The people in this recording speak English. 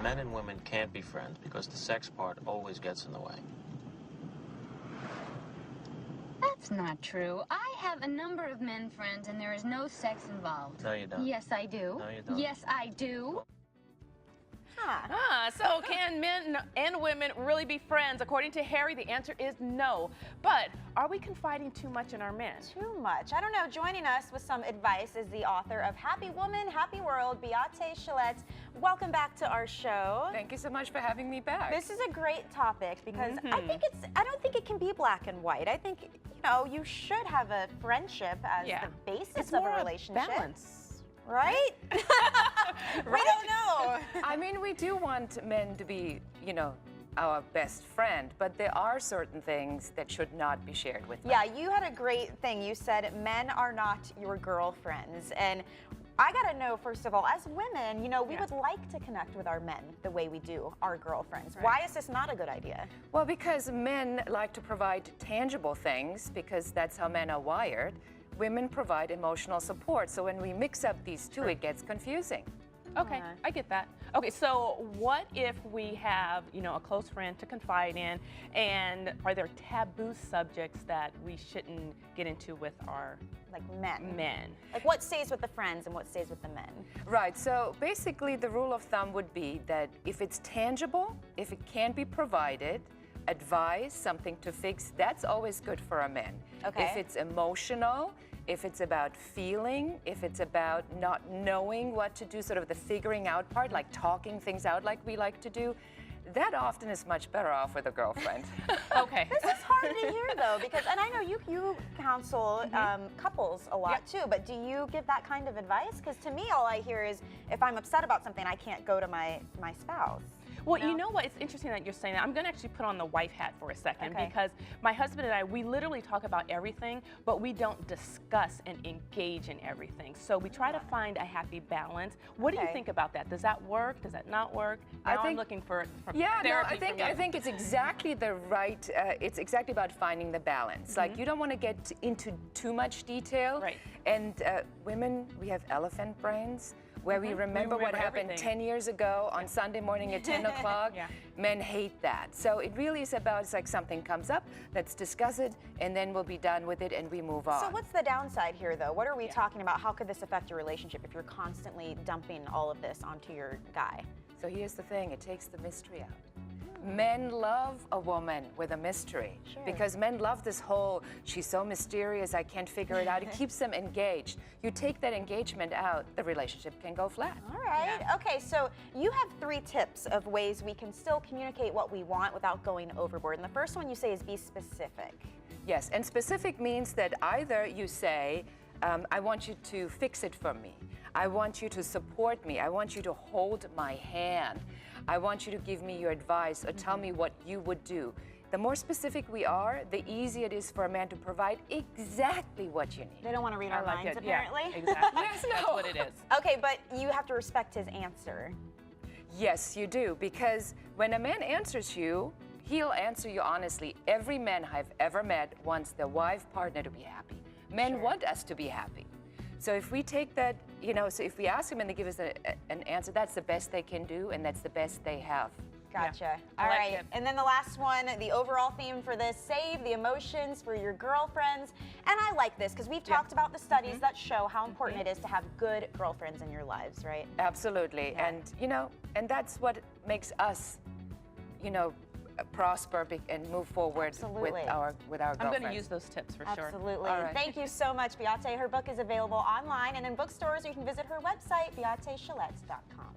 Men and women can't be friends because the sex part always gets in the way. That's not true. I have a number of men friends and there is no sex involved. No, you don't. Yes, I do. No, you don't. Yes, I do. So can men and women really be friends? According to Harry, the answer is no. But are we confiding too much in our men? Too much. I don't know. Joining us with some advice is the author of Happy Woman, Happy World, Beate Chelette. Welcome back to our show. Thank you so much for having me back. This is a great topic because I don't think it can be black and white. I think, you know, you should have a friendship as the basis of a relationship. Balance. Right? We don't know. I mean, we do want men to be, you know, our best friend, but there are certain things that should not be shared with men. Yeah, you had a great thing. You said men are not your girlfriends. And I gotta know, first of all, as women, you know, we would like to connect with our men the way we do our girlfriends. Right. Why is this not a good idea? Well, because men like to provide tangible things, because that's how men are wired. Women provide emotional support. So when we mix up these two, it gets confusing. Okay, I get that. Okay, so what if we have, you know, a close friend to confide in, and are there taboo subjects that we shouldn't get into with our men? Like what stays with the friends and what stays with the men? Right, so basically the rule of thumb would be that if it's tangible, if it can be provided, advice, something to fix, that's always good for a man. Okay. If it's emotional, if it's about feeling, if it's about not knowing what to do, sort of the figuring out part, like talking things out like we like to do, that often is much better off with a girlfriend. Okay. This is hard to hear though, because, and I know you counsel couples a lot too, but do you give that kind of advice? Because to me, all I hear is if I'm upset about something, I can't go to my spouse. Well, you know what? It's interesting that you're saying that. I'm going to actually put on the wife hat for a second because my husband and I, we literally talk about everything, but we don't discuss and engage in everything. So we try to find a happy balance. What do you think about that? Does that work? Does that not work? Now I'm looking for therapy. I think it's exactly the right, it's exactly about finding the balance. Like you don't want to get into too much detail. Right. And women, we have elephant brains, where we remember what happened 10 years ago on Sunday morning at 10 o'clock. Men hate that. So it really is about, it's like something comes up, let's discuss it, and then we'll be done with it and we move on. So what's the downside here though? What are we talking about? How could this affect your relationship if you're constantly dumping all of this onto your guy? So here's the thing, it takes the mystery out. Men love a woman with a mystery because men love this whole, she's so mysterious, I can't figure it out. It keeps them engaged. You take that engagement out, the relationship can go flat. All right. Okay, so you have 3 tips of ways we can still communicate what we want without going overboard. And the first one you say is be specific. Yes, and specific means that either you say, I want you to fix it for me. I want you to support me. I want you to hold my hand. I want you to give me your advice or tell me what you would do. The more specific we are, the easier it is for a man to provide exactly what you need. They don't want to read our minds, apparently. Yeah, exactly. That's what it is. Okay, but you have to respect his answer. Yes, you do, because when a man answers you, he'll answer you honestly. Every man I've ever met wants their wife partner to be happy. Men want us to be happy. So if we take that, you know, so if we ask them and they give us an answer, that's the best they can do and that's the best they have. Gotcha. All right. And then the last one, the overall theme for this, save the emotions for your girlfriends. And I like this because we've talked about the studies that show how important it is to have good girlfriends in your lives, right? Absolutely. And, you know, and that's what makes us, you know, prosper and move forward with our girlfriends. I'm going to use those tips for sure. Absolutely. Thank you so much, Beate. Her book is available online and in bookstores. You can visit her website, beatechelette.com.